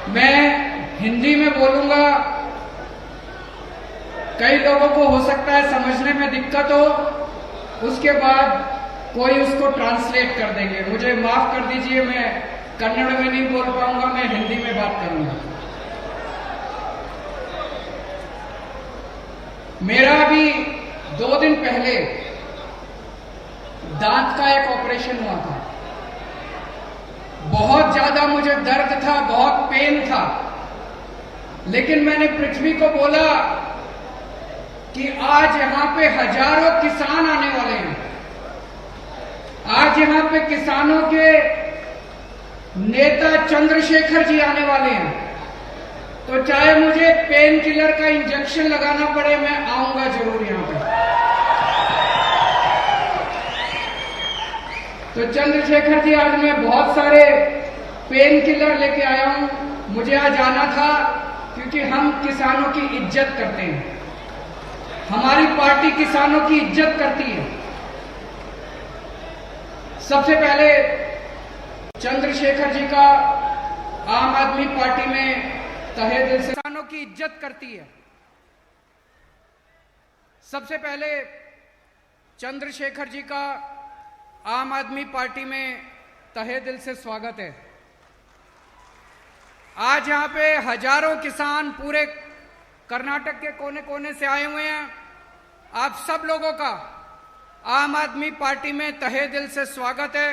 मैं हिंदी में बोलूंगा। कई लोगों को हो सकता है समझने में दिक्कत हो, उसके बाद कोई उसको ट्रांसलेट कर देंगे। मुझे माफ कर दीजिए, मैं कन्नड़ में नहीं बोल पाऊंगा, मैं हिंदी में बात करूंगा। मेरा अभी 2 दिन पहले दांत का एक ऑपरेशन हुआ था। बहुत ज्यादा मुझे दर्द था, बहुत पेन था, लेकिन मैंने पृथ्वी को बोला कि आज यहां पे हजारों किसान आने वाले हैं। आज यहां पे किसानों के नेता चंद्रशेखर जी आने वाले हैं, तो चाहे मुझे पेन किलर का इंजेक्शन लगाना पड़े, मैं आऊंगा जरूर यहां पे। तो चंद्रशेखर जी, आज मैं बहुत सारे पेन किलर लेके आया हूं। मुझे आज आना था क्योंकि हम किसानों की इज्जत करते हैं। हमारी पार्टी किसानों की इज्जत करती है। सबसे पहले चंद्रशेखर जी का आम आदमी पार्टी में तहे दिल से किसानों की इज्जत करती है। सबसे पहले चंद्रशेखर जी का आम आदमी पार्टी में तहे दिल से स्वागत है। आज यहां पे हजारों किसान पूरे कर्नाटक के कोने कोने से आए हुए हैं। आप सब लोगों का आम आदमी पार्टी में तहे दिल से स्वागत है।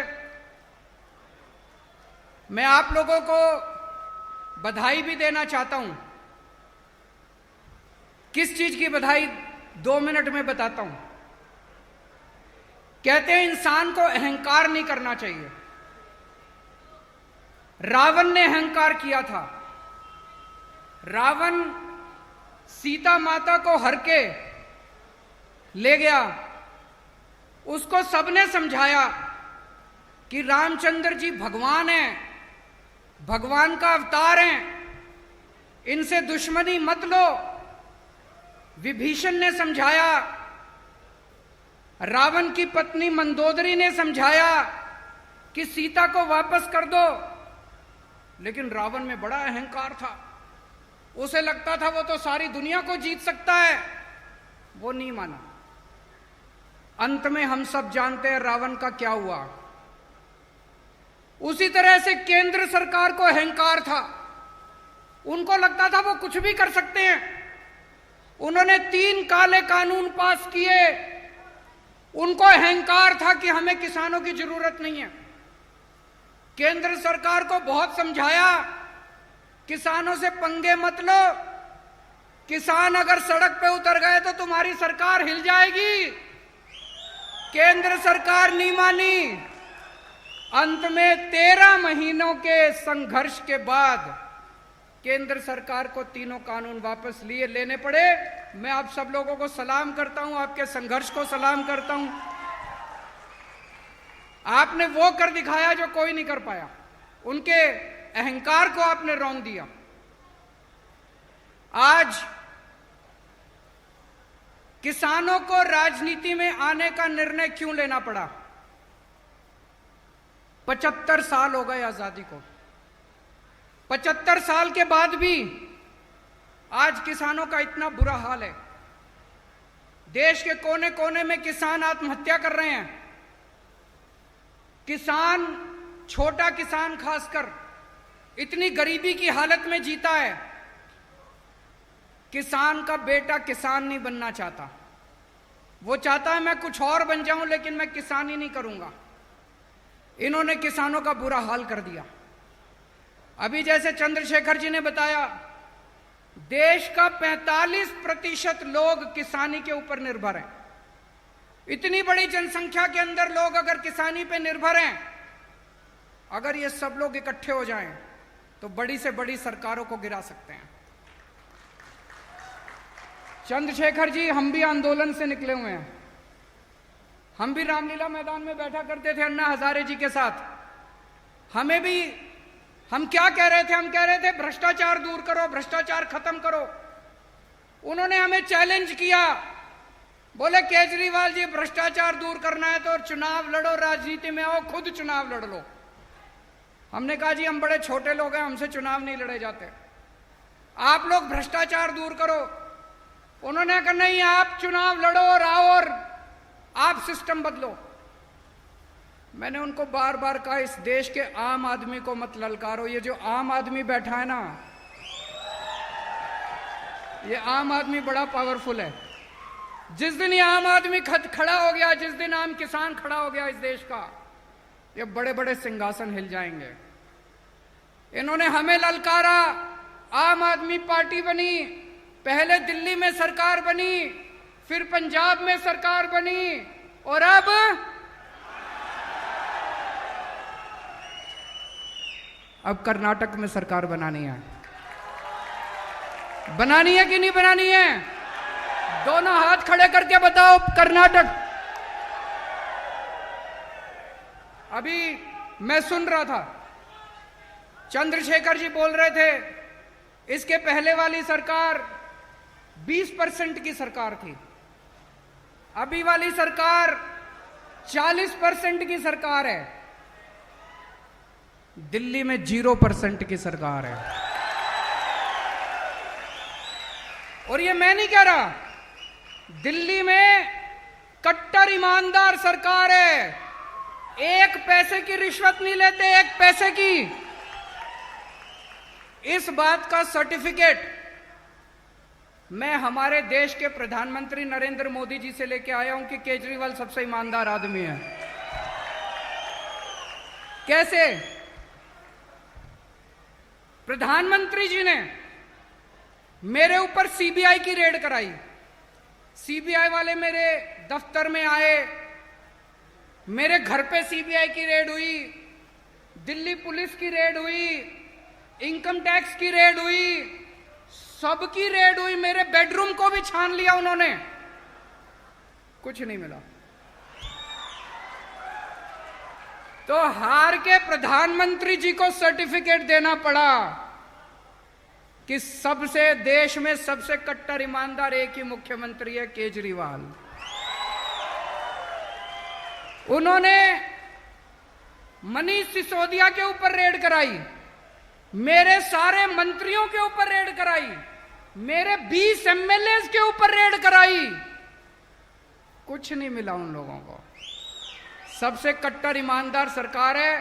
मैं आप लोगों को बधाई भी देना चाहता हूं। किस चीज की बधाई, 2 मिनट में बताता हूं। कहते हैं इंसान को अहंकार नहीं करना चाहिए। रावण ने अहंकार किया था। रावण सीता माता को हर के ले गया। उसको सबने समझाया कि रामचंद्र जी भगवान हैं, भगवान का अवतार हैं, इनसे दुश्मनी मत लो। विभीषण ने समझाया, रावण की पत्नी मंदोदरी ने समझाया कि सीता को वापस कर दो। लेकिन रावण में बड़ा अहंकार था। उसे लगता था वो तो सारी दुनिया को जीत सकता है। वो नहीं माना। अंत में हम सब जानते हैं रावण का क्या हुआ। उसी तरह से केंद्र सरकार को अहंकार था। उनको लगता था वो कुछ भी कर सकते हैं। उन्होंने 3 काले कानून पास किए। उनको अहंकार था कि हमें किसानों की जरूरत नहीं है। केंद्र सरकार को बहुत समझाया, किसानों से पंगे मत लो। किसान अगर सड़क पे उतर गए तो तुम्हारी सरकार हिल जाएगी। केंद्र सरकार नहीं मानी। अंत में 13 महीनों के संघर्ष के बाद केंद्र सरकार को 3 कानून वापस लेने पड़े। मैं आप सब लोगों को सलाम करता हूं, आपके संघर्ष को सलाम करता हूं। आपने वो कर दिखाया जो कोई नहीं कर पाया। उनके अहंकार को आपने रौंद दिया। आज किसानों को राजनीति में आने का निर्णय क्यों लेना पड़ा? 75 साल हो गए आजादी को। 75 साल के बाद भी आज किसानों का इतना बुरा हाल है। देश के कोने कोने में किसान आत्महत्या कर रहे हैं। किसान, छोटा किसान खासकर, इतनी गरीबी की हालत में जीता है। किसान का बेटा किसान नहीं बनना चाहता। वो चाहता है मैं कुछ और बन जाऊं, लेकिन मैं किसान ही नहीं करूंगा। इन्होंने किसानों का बुरा हाल कर दिया। अभी जैसे चंद्रशेखर जी ने बताया, देश का 45% लोग किसानी के ऊपर निर्भर हैं। इतनी बड़ी जनसंख्या के अंदर लोग अगर किसानी पे निर्भर हैं, अगर ये सब लोग इकट्ठे हो जाएं तो बड़ी से बड़ी सरकारों को गिरा सकते हैं। चंद्रशेखर जी, हम भी आंदोलन से निकले हुए हैं। हम भी रामलीला मैदान में बैठा करते थे अन्ना हजारे जी के साथ। हमें भी, हम क्या कह रहे थे? हम कह रहे थे भ्रष्टाचार दूर करो, भ्रष्टाचार खत्म करो। उन्होंने हमें चैलेंज किया, बोले केजरीवाल जी भ्रष्टाचार दूर करना है तो चुनाव लड़ो, राजनीति में आओ, खुद चुनाव लड़ लो। हमने कहा जी हम बड़े छोटे लोग हैं, हमसे चुनाव नहीं लड़े जाते, आप लोग भ्रष्टाचार दूर करो। उन्होंने कहा नहीं, आप चुनाव लड़ो और आओ और आप सिस्टम बदलो। मैंने उनको बार बार कहा इस देश के आम आदमी को मत ललकारो। ये जो आम आदमी बैठा है ना, ये आम आदमी बड़ा पावरफुल है। जिस दिन ये आम आदमी खड़ा हो गया, जिस दिन आम किसान खड़ा हो गया इस देश का, ये बड़े बड़े सिंहासन हिल जाएंगे। इन्होंने हमें ललकारा, आम आदमी पार्टी बनी, पहले दिल्ली में सरकार बनी, फिर पंजाब में सरकार बनी, और अब कर्नाटक में सरकार बनानी है। बनानी है कि नहीं बनानी है? दोनों हाथ खड़े करके बताओ कर्नाटक। अभी मैं सुन रहा था, चंद्रशेखर जी बोल रहे थे इसके पहले वाली सरकार 20% की सरकार थी, अभी वाली सरकार 40% की सरकार है, दिल्ली में 0% की सरकार है। और ये मैं नहीं कह रहा, दिल्ली में कट्टर ईमानदार सरकार है, एक पैसे की रिश्वत नहीं लेते, एक पैसे की। इस बात का सर्टिफिकेट मैं हमारे देश के प्रधानमंत्री नरेंद्र मोदी जी से लेके आया हूं कि केजरीवाल सबसे ईमानदार आदमी है। कैसे? प्रधानमंत्री जी ने मेरे ऊपर सीबीआई की रेड कराई, सीबीआई वाले मेरे दफ्तर में आए, मेरे घर पे सीबीआई की रेड हुई, दिल्ली पुलिस की रेड हुई, इनकम टैक्स की रेड हुई, सबकी रेड हुई, मेरे बेडरूम को भी छान लिया उन्होंने, कुछ नहीं मिला। तो हार के प्रधानमंत्री जी को सर्टिफिकेट देना पड़ा कि सबसे देश में सबसे कट्टर ईमानदार एक ही मुख्यमंत्री है, केजरीवाल। उन्होंने मनीष सिसोदिया के ऊपर रेड कराई, मेरे सारे मंत्रियों के ऊपर रेड कराई, मेरे 20 एमएलए के ऊपर रेड कराई, कुछ नहीं मिला उन लोगों को। सबसे कट्टर ईमानदार सरकार है,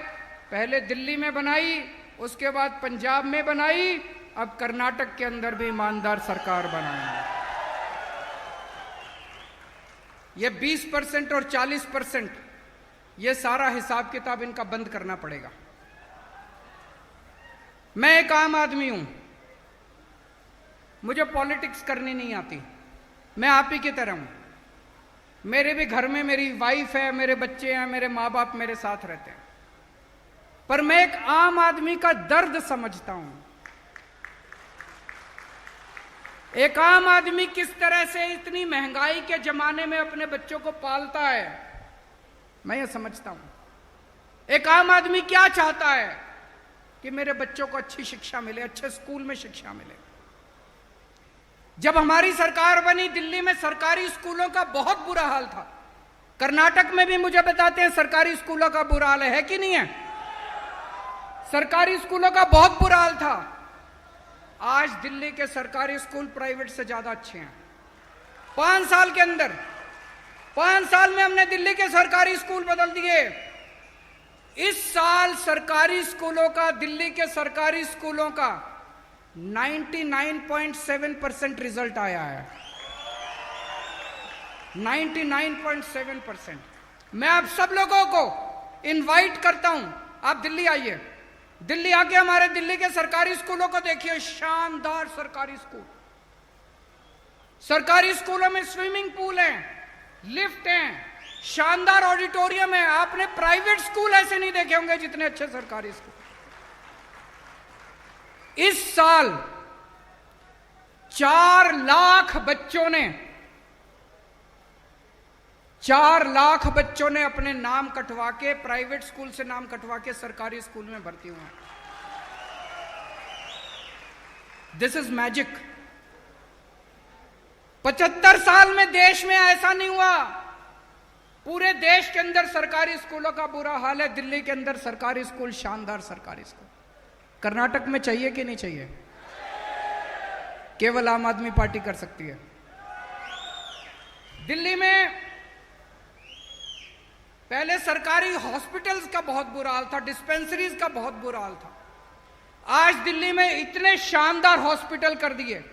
पहले दिल्ली में बनाई, उसके बाद पंजाब में बनाई, अब कर्नाटक के अंदर भी ईमानदार सरकार बनाएंगे। ये 20% और 40%, ये सारा हिसाब किताब इनका बंद करना पड़ेगा। मैं एक आम आदमी हूं, मुझे पॉलिटिक्स करनी नहीं आती, मैं आप ही की तरह हूं। मेरे भी घर में मेरी वाइफ है, मेरे बच्चे हैं, मेरे माँ बाप मेरे साथ रहते हैं, पर मैं एक आम आदमी का दर्द समझता हूं। एक आम आदमी किस तरह से इतनी महंगाई के जमाने में अपने बच्चों को पालता है, मैं ये समझता हूं। एक आम आदमी क्या चाहता है कि मेरे बच्चों को अच्छी शिक्षा मिले, अच्छे स्कूल में शिक्षा मिले। जब हमारी सरकार बनी, दिल्ली में सरकारी स्कूलों का बहुत बुरा हाल था, कर्नाटक में भी मुझे बताते हैं सरकारी स्कूलों का बुरा हाल है कि नहीं है? सरकारी स्कूलों का बहुत बुरा हाल था। आज दिल्ली के सरकारी स्कूल प्राइवेट से ज्यादा अच्छे हैं। 5 साल के अंदर, 5 साल में हमने दिल्ली के सरकारी स्कूल बदल दिए। इस साल सरकारी स्कूलों का, दिल्ली के सरकारी स्कूलों का 99.7% रिजल्ट आया है। 99.7%। मैं आप सब लोगों को इनवाइट करता हूं, आप दिल्ली आइए, दिल्ली आके हमारे दिल्ली के सरकारी स्कूलों को देखिए, शानदार सरकारी स्कूल। सरकारी स्कूलों में स्विमिंग पूल है, लिफ्ट हैं, शानदार ऑडिटोरियम है। आपने प्राइवेट स्कूल ऐसे नहीं देखे होंगे जितने अच्छे सरकारी स्कूल। इस साल 4 लाख बच्चों ने 4 लाख बच्चों ने अपने नाम कटवा के, प्राइवेट स्कूल से नाम कटवा के सरकारी स्कूल में भर्ती हुए हैं। This is magic. 75 साल में देश में ऐसा नहीं हुआ पूरे देश के अंदर सरकारी स्कूलों का बुरा हाल है, दिल्ली के अंदर सरकारी स्कूल शानदार सरकारी स्कूल। कर्नाटक में चाहिए कि नहीं चाहिए? केवल आम आदमी पार्टी कर सकती है। दिल्ली में पहले सरकारी हॉस्पिटल्स का बहुत बुरा हाल था, डिस्पेंसरीज का बहुत बुरा हाल था। आज दिल्ली में इतने शानदार हॉस्पिटल कर दिए,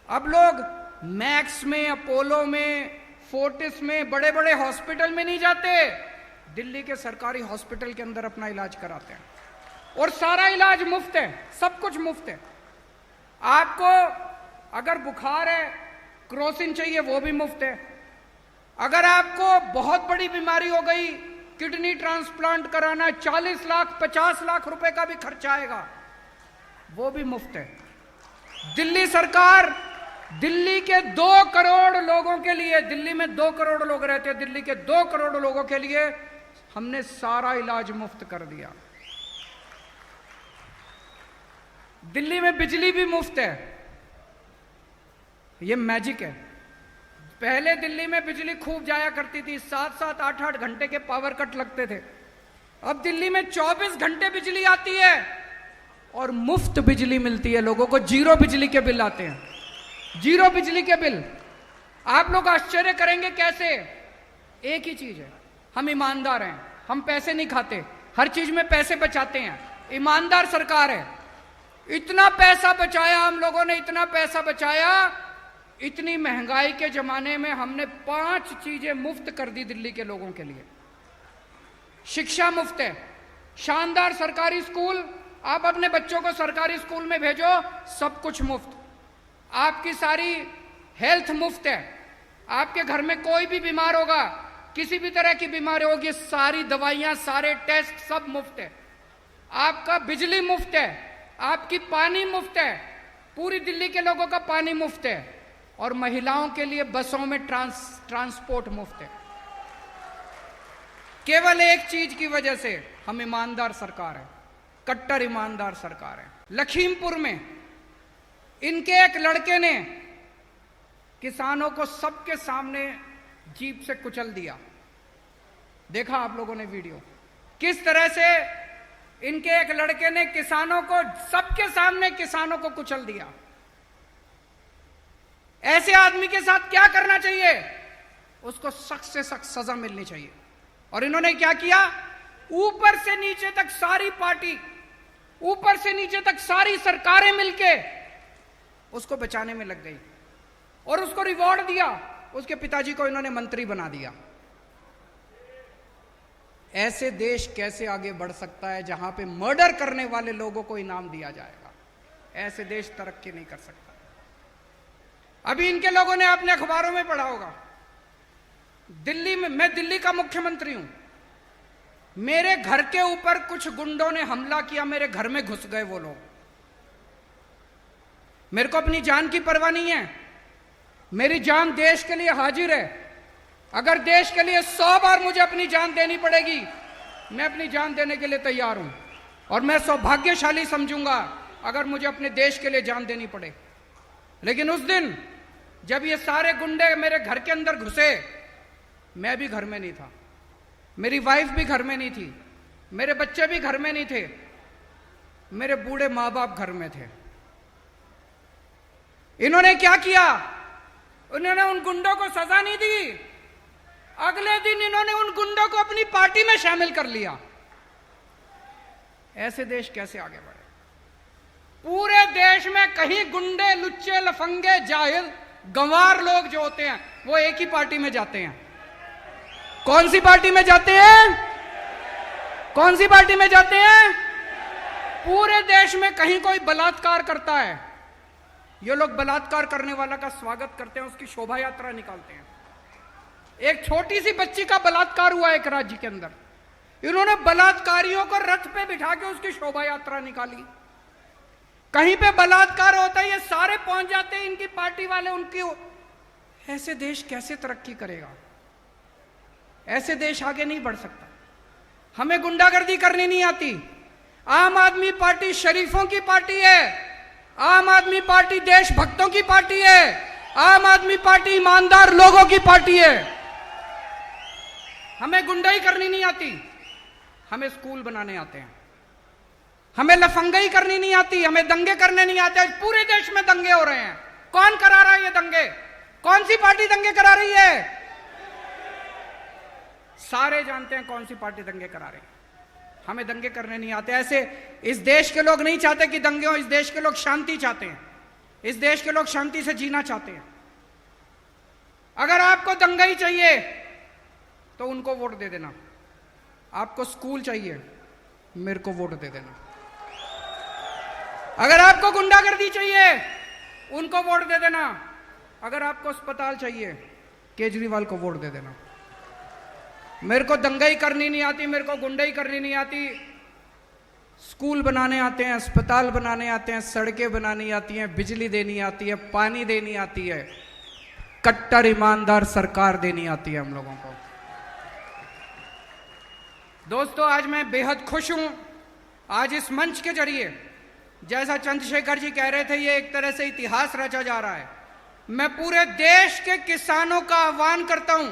अब लोग मैक्स में, अपोलो में, फोर्टिस में, बड़े बड़े हॉस्पिटल में नहीं जाते, दिल्ली के सरकारी हॉस्पिटल के अंदर अपना इलाज कराते हैं और सारा इलाज मुफ्त है, सब कुछ मुफ्त है। आपको अगर बुखार है, क्रोसिन चाहिए, वो भी मुफ्त है। अगर आपको बहुत बड़ी बीमारी हो गई, किडनी ट्रांसप्लांट कराना, 40 लाख 50 लाख रुपए का भी खर्चा आएगा, वो भी मुफ्त है। दिल्ली सरकार दिल्ली के 2 करोड़ लोगों के लिए, दिल्ली में 2 करोड़ लोग रहते हैं, दिल्ली के 2 करोड़ लोगों के लिए हमने सारा इलाज मुफ्त कर दिया। दिल्ली में बिजली भी मुफ्त है, ये मैजिक है। पहले दिल्ली में बिजली खूब जाया करती थी, 7-7 8-8 घंटे के पावर कट लगते थे। अब दिल्ली में 24 घंटे बिजली आती है और मुफ्त बिजली मिलती है लोगों को, जीरो बिजली के बिल आते हैं, जीरो बिजली के बिल। आप लोग आश्चर्य करेंगे कैसे? एक ही चीज है, हम ईमानदार हैं, हम पैसे नहीं खाते, हर चीज में पैसे बचाते हैं, ईमानदार सरकार है। इतना पैसा बचाया हम लोगों ने, इतना पैसा बचाया, इतनी महंगाई के जमाने में हमने 5 चीजें मुफ्त कर दी दिल्ली के लोगों के लिए। शिक्षा मुफ्त है, शानदार सरकारी स्कूल, आप अपने बच्चों को सरकारी स्कूल में भेजो, सब कुछ मुफ्त। आपकी सारी हेल्थ मुफ्त है, आपके घर में कोई भी बीमार होगा, किसी भी तरह की बीमारी होगी, सारी दवाइयां, सारे टेस्ट सब मुफ्त है। आपका बिजली मुफ्त है, आपकी पानी मुफ्त है, पूरी दिल्ली के लोगों का पानी मुफ्त है, और महिलाओं के लिए बसों में ट्रांसपोर्ट मुफ्त है। केवल एक चीज की वजह से हम ईमानदार सरकार है, कट्टर ईमानदार सरकार है। लखीमपुर में इनके एक लड़के ने किसानों को सबके सामने जीप से कुचल दिया, देखा आप लोगों ने वीडियो, किस तरह से इनके एक लड़के ने किसानों को, सबके सामने किसानों को कुचल दिया। ऐसे आदमी के साथ क्या करना चाहिए? उसको सख्त से सख्त सजा मिलनी चाहिए। और इन्होंने क्या किया? ऊपर से नीचे तक सारी पार्टी, ऊपर से नीचे तक सारी सरकारें मिलके उसको बचाने में लग गई और उसको रिवॉर्ड दिया। उसके पिताजी को इन्होंने मंत्री बना दिया। ऐसे देश कैसे आगे बढ़ सकता है जहां पे मर्डर करने वाले लोगों को इनाम दिया जाएगा? ऐसे देश तरक्की नहीं कर सकता। अभी इनके लोगों ने अपने अखबारों में पढ़ा होगा, दिल्ली में, मैं दिल्ली का मुख्यमंत्री हूं, मेरे घर के ऊपर कुछ गुंडों ने हमला किया, मेरे घर में घुस गए वो लोग। मेरे को अपनी जान की परवाह नहीं है, मेरी जान देश के लिए हाजिर है। अगर देश के लिए 100 बार मुझे अपनी जान देनी पड़ेगी, मैं अपनी जान देने के लिए तैयार हूं। और मैं सौभाग्यशाली समझूंगा अगर मुझे अपने देश के लिए जान देनी पड़े। लेकिन उस दिन जब ये सारे गुंडे मेरे घर के अंदर घुसे, मैं भी घर में नहीं था, मेरी वाइफ भी घर में नहीं थी, मेरे बच्चे भी घर में नहीं थे, मेरे बूढ़े माँ बाप घर में थे। इन्होंने क्या किया? उन्होंने उन गुंडों को सजा नहीं दी, अगले दिन इन्होंने उन गुंडों को अपनी पार्टी में शामिल कर लिया। ऐसे देश कैसे आगे बढ़े? पूरे देश में कहीं गुंडे, लुच्चे, लफंगे, जाहिल, गंवार लोग जो होते हैं वो एक ही पार्टी में जाते हैं। कौन सी पार्टी में जाते हैं? कौन सी पार्टी में जाते हैं? पूरे देश में कहीं कोई बलात्कार करता है, ये लोग बलात्कार करने वाला का स्वागत करते हैं, उसकी शोभा यात्रा निकालते हैं। एक छोटी सी बच्ची का बलात्कार हुआ एक राज्य के अंदर, इन्होंने बलात्कारियों को रथ पे बिठा के उसकी शोभा यात्रा निकाली। कहीं पे बलात्कार होता है, ये सारे पहुंच जाते हैं इनकी पार्टी वाले, उनकी। ऐसे देश कैसे तरक्की करेगा? ऐसे देश आगे नहीं बढ़ सकता। हमें गुंडागर्दी करनी नहीं आती। आम आदमी पार्टी शरीफों की पार्टी है, आम आदमी पार्टी देशभक्तों की पार्टी है, आम आदमी पार्टी ईमानदार लोगों की पार्टी है। हमें गुंडाई करनी नहीं आती, हमें स्कूल बनाने आते हैं। हमें लफंगाई करनी नहीं आती, हमें दंगे करने नहीं आते। आज पूरे देश में दंगे हो रहे हैं। कौन करा रहा है ये दंगे? कौन सी पार्टी दंगे करा रही है? सारे जानते हैं कौन सी पार्टी दंगे करा रही है। हमें दंगे करने नहीं आते। ऐसे इस देश के लोग नहीं चाहते कि दंगे हो। इस देश के लोग शांति चाहते हैं। इस देश के लोग शांति से जीना चाहते हैं। अगर आपको दंगाई चाहिए तो उनको वोट दे देना। आपको स्कूल चाहिए, मेरे को वोट दे देना। अगर आपको गुंडागर्दी चाहिए, उनको वोट दे देना। अगर आपको अस्पताल चाहिए, केजरीवाल को वोट दे देना। मेरे को दंगाई करनी नहीं आती, मेरे को गुंडाई करनी नहीं आती। स्कूल बनाने आते हैं, अस्पताल बनाने आते हैं, सड़कें बनानी आती हैं, बिजली देनी आती है, पानी देनी आती है, कट्टर ईमानदार सरकार देनी आती है हम लोगों को। दोस्तों, आज मैं बेहद खुश हूं। आज इस मंच के जरिए, जैसा चंद्रशेखर जी कह रहे थे, ये एक तरह से इतिहास रचा जा रहा है। मैं पूरे देश के किसानों का आह्वान करता हूं,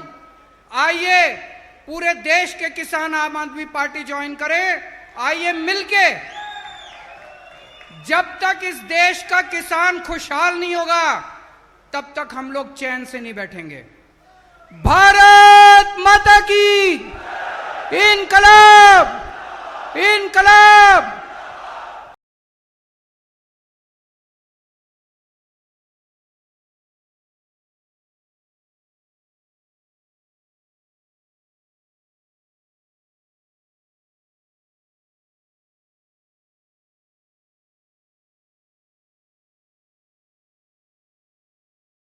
आइए पूरे देश के किसान आम आदमी पार्टी ज्वाइन करें। आइए मिलके, जब तक इस देश का किसान खुशहाल नहीं होगा, तब तक हम लोग चैन से नहीं बैठेंगे। भारत माता की इनकलाब, इनकलाब।